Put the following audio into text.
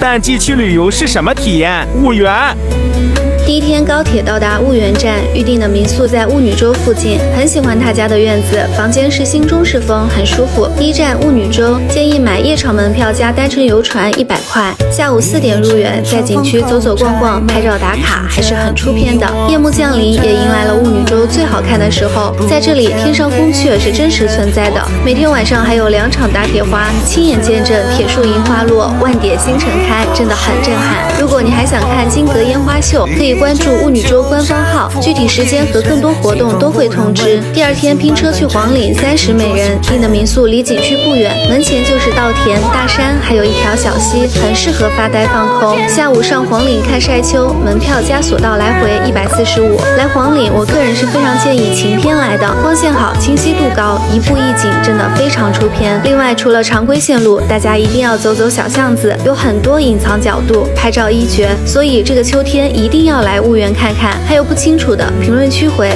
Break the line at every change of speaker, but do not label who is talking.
淡季去旅游是什么体验？婺源。
第一天高铁到达婺源站，预定的民宿在巫女洲附近，很喜欢他家的院子，房间是新中式风，很舒服。第一站巫女洲，建议买夜场门票加单程游船100块，下午4点入园，在景区走走逛逛，拍照打卡，还是很出片的。夜幕降临，也迎来了巫女洲最好看的时候，在这里天上宫阙是真实存在的，每天晚上还有2场打铁花，亲眼见证铁树银花落，万点星辰开，真的很震撼。如果你还想看金阁烟花秀，可以关注巫女洲官方号，具体时间和更多活动都会通知。第二天拼车去黄岭，30每人，订的民宿离景区不远，门前就是稻田、大山，还有一条小溪，很适合发呆放空。下午上黄岭看晒秋，门票加索道来回145。来黄岭，我个人是非常建议晴天来的，光线好，清晰度高，一步一景，真的非常出片。另外，除了常规线路，大家一定要走走小巷子，有很多隐藏角度，拍照一绝。所以这个秋天一定要来婺源看看，还有不清楚的评论区回。